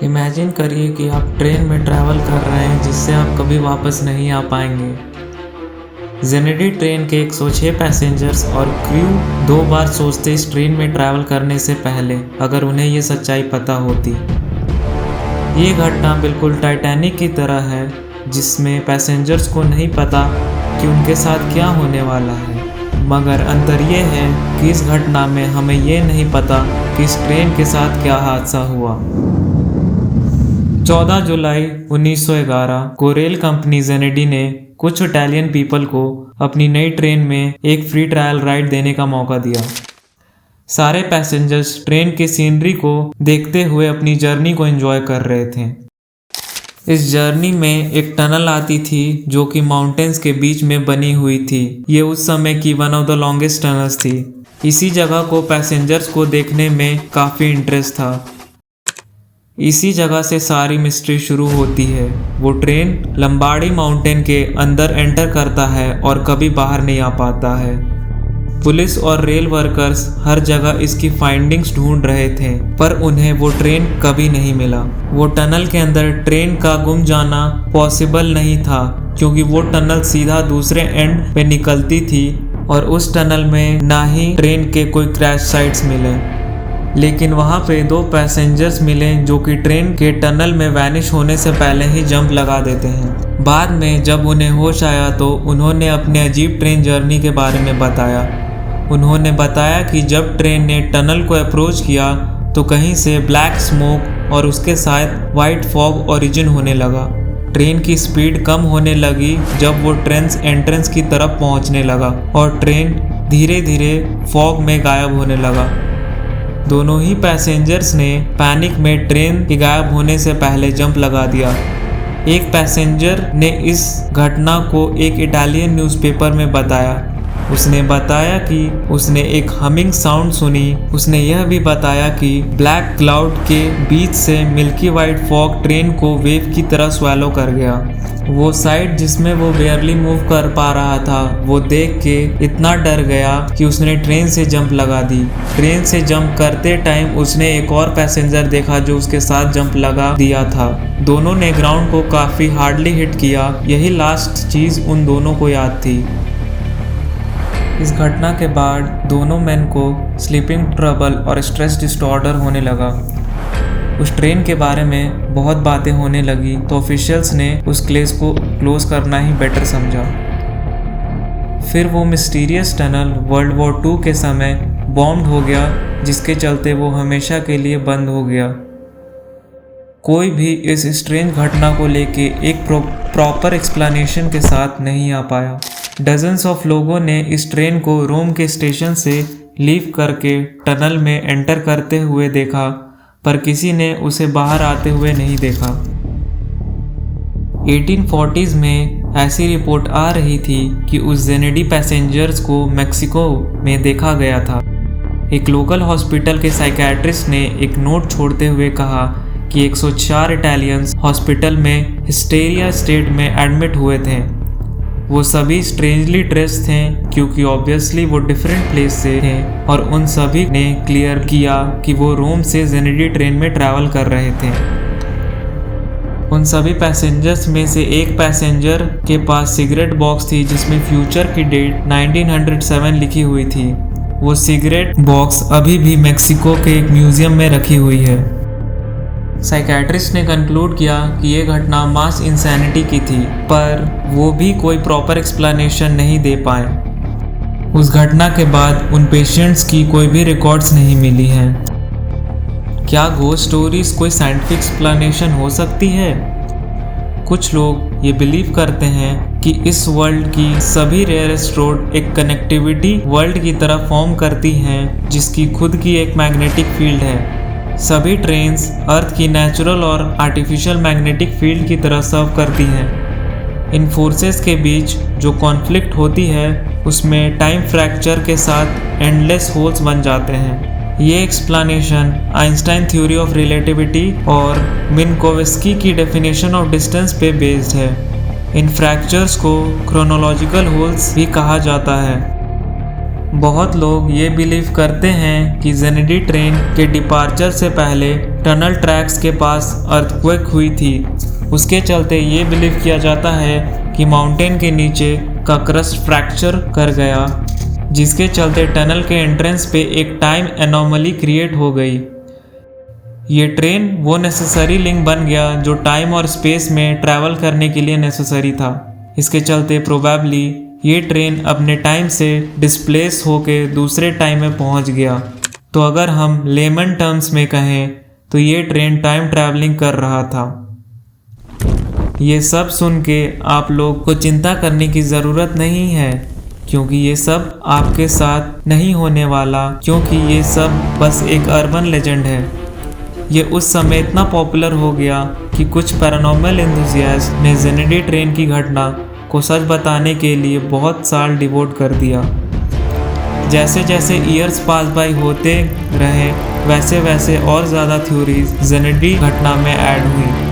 Imagine करिए कि आप ट्रेन में ट्रैवल कर रहे हैं जिससे आप कभी वापस नहीं आ पाएंगे। जेनेडी ट्रेन के 106 पैसेंजर्स और क्रू 2 बार सोचते इस ट्रेन में ट्रैवल करने से पहले, अगर उन्हें ये सच्चाई पता होती। ये घटना बिल्कुल टाइटैनिक की तरह है, जिसमें पैसेंजर्स को नहीं पता कि उनके साथ क्या होने वाला है, मगर अंतर ये है कि इस घटना में हमें ये नहीं पता कि इस ट्रेन के साथ क्या हादसा हुआ। 14 जुलाई 1911 को रेल कंपनी जेनेडी ने कुछ इटालियन पीपल को अपनी नई ट्रेन में एक फ्री ट्रायल राइड देने का मौका दिया। सारे पैसेंजर्स ट्रेन की सीनरी को देखते हुए अपनी जर्नी को एंजॉय कर रहे थे। इस जर्नी में एक टनल आती थी जो कि माउंटेन्स के बीच में बनी हुई थी। ये उस समय की one of the longest tunnels थी। इसी जगह को पैसेंजर्स को देखने में काफ़ी इंटरेस्ट था। इसी जगह से सारी मिस्ट्री शुरू होती है। वो ट्रेन लंबाड़ी माउंटेन के अंदर एंटर करता है और कभी बाहर नहीं आ पाता है। पुलिस और रेल वर्कर्स हर जगह इसकी फाइंडिंग्स ढूंढ रहे थे, पर उन्हें वो ट्रेन कभी नहीं मिला। वो टनल के अंदर ट्रेन का गुम जाना पॉसिबल नहीं था, क्योंकि वो टनल सीधा दूसरे एंड पे निकलती थी और उस टनल में ना ही ट्रेन के कोई क्रैश साइट्स मिले। लेकिन वहाँ पे 2 पैसेंजर्स मिले जो कि ट्रेन के टनल में वैनिश होने से पहले ही जंप लगा देते हैं। बाद में जब उन्हें होश आया तो उन्होंने अपने अजीब ट्रेन जर्नी के बारे में बताया। उन्होंने बताया कि जब ट्रेन ने टनल को अप्रोच किया तो कहीं से ब्लैक स्मोक और उसके साथ वाइट फॉग ओरिजिन होने लगा। ट्रेन की स्पीड कम होने लगी जब वो ट्रेन एंट्रेंस की तरफ पहुंचने लगा और ट्रेन धीरे धीरे फॉग में गायब होने लगा। दोनों ही पैसेंजर्स ने पैनिक में ट्रेन के गायब होने से पहले जंप लगा दिया। एक पैसेंजर ने इस घटना को एक इटालियन न्यूज़पेपर में बताया। उसने बताया कि उसने एक हमिंग साउंड सुनी। उसने यह भी बताया कि ब्लैक क्लाउड के बीच से मिल्की वाइट फॉग ट्रेन को वेव की तरह स्वैलो कर गया। वो साइड जिसमें वो बेयरली मूव कर पा रहा था, वो देख के इतना डर गया कि उसने ट्रेन से जंप लगा दी। ट्रेन से जंप करते टाइम उसने एक और पैसेंजर देखा जो उसके साथ जंप लगा दिया था। दोनों ने ग्राउंड को काफ़ी हार्डली हिट किया। यही लास्ट चीज़ उन दोनों को याद थी। इस घटना के बाद दोनों मैन को स्लीपिंग ट्रबल और स्ट्रेस डिसऑर्डर होने लगा। उस ट्रेन के बारे में बहुत बातें होने लगी तो ऑफिशियल्स ने उस केस को क्लोज करना ही बेटर समझा। फिर वो मिस्टीरियस टनल वर्ल्ड वॉर 2 के समय बॉम्ब हो गया, जिसके चलते वो हमेशा के लिए बंद हो गया। कोई भी इस स्ट्रेंज घटना को लेके एक प्रॉपर एक्सप्लेनेशन के साथ नहीं आ पाया। डजन्स ऑफ लोगों ने इस ट्रेन को रोम के स्टेशन से लीव करके टनल में एंटर करते हुए देखा, पर किसी ने उसे बाहर आते हुए नहीं देखा। 1840s में ऐसी रिपोर्ट आ रही थी कि उस जेनेडी पैसेंजर्स को मेक्सिको में देखा गया था। एक लोकल हॉस्पिटल के साइकियाट्रिस्ट ने एक नोट छोड़ते हुए कहा कि 104 इटालियंस हॉस्पिटल में हिस्टेरिया स्टेट में एडमिट हुए थे। वो सभी स्ट्रेंजली ड्रेस्ड थे, क्योंकि ऑब्वियसली वो डिफरेंट प्लेस से थे, और उन सभी ने क्लियर किया कि वो रोम से जेनेडी ट्रेन में ट्रैवल कर रहे थे। उन सभी पैसेंजर्स में से एक पैसेंजर के पास सिगरेट बॉक्स थी जिसमें फ्यूचर की डेट 1907 लिखी हुई थी। वो सिगरेट बॉक्स अभी भी मेक्सिको के एक म्यूजियम में रखी हुई है। साइकियाट्रिस्ट ने कंक्लूड किया कि ये घटना मास इंसैनिटी की थी, पर वो भी कोई प्रॉपर एक्सप्लेनेशन नहीं दे पाए। उस घटना के बाद उन पेशेंट्स की कोई भी रिकॉर्ड्स नहीं मिली हैं। क्या घोस्ट स्टोरीज कोई साइंटिफिक एक्सप्लेनेशन हो सकती है? कुछ लोग ये बिलीव करते हैं कि इस वर्ल्ड की सभी रेयरेस्ट रोड एक कनेक्टिविटी वर्ल्ड की तरह फॉर्म करती हैं, जिसकी खुद की एक मैग्नेटिक फील्ड है। सभी ट्रेन्स अर्थ की नेचुरल और आर्टिफिशियल मैग्नेटिक फील्ड की तरह सर्व करती हैं। इन फोर्सेस के बीच जो कॉन्फ्लिक्ट होती है उसमें टाइम फ्रैक्चर के साथ एंडलेस होल्स बन जाते हैं। ये explanation Einstein theory of relativity और मिन्कोवस्की की डेफिनेशन ऑफ डिस्टेंस पे बेस्ड है। इन फ्रैक्चर्स को क्रोनोलॉजिकल होल्स भी कहा जाता है। बहुत लोग ये बिलीव करते हैं कि जेनेडी ट्रेन के डिपार्चर से पहले टनल ट्रैक्स के पास अर्थक्वेक हुई थी। उसके चलते ये बिलीव किया जाता है कि माउंटेन के नीचे का क्रस्ट फ्रैक्चर कर गया, जिसके चलते टनल के एंट्रेंस पे एक टाइम एनोमली क्रिएट हो गई। ये ट्रेन वो नेसेसरी लिंक बन गया जो टाइम और स्पेस में ट्रैवल करने के लिए नेसेसरी था। इसके चलते प्रोबेबली ये ट्रेन अपने टाइम से डिस्प्लेस होके दूसरे टाइम में पहुंच गया। तो अगर हम लेमन टर्म्स में कहें तो ये ट्रेन टाइम ट्रैवलिंग कर रहा था। ये सब सुन के आप लोग को चिंता करने की ज़रूरत नहीं है, क्योंकि ये सब आपके साथ नहीं होने वाला, क्योंकि ये सब बस एक अर्बन लेजेंड है। ये उस समय इतना पॉपुलर हो गया कि कुछ पैरानॉर्मल एंथुसियास्ट ने ज़ेनेडी ट्रेन की घटना को सच बताने के लिए बहुत साल डिवोट कर दिया। जैसे जैसे ईयर्स पास बाय होते रहे, वैसे वैसे और ज़्यादा थ्योरीज ज़ेनेडी घटना में ऐड हुई।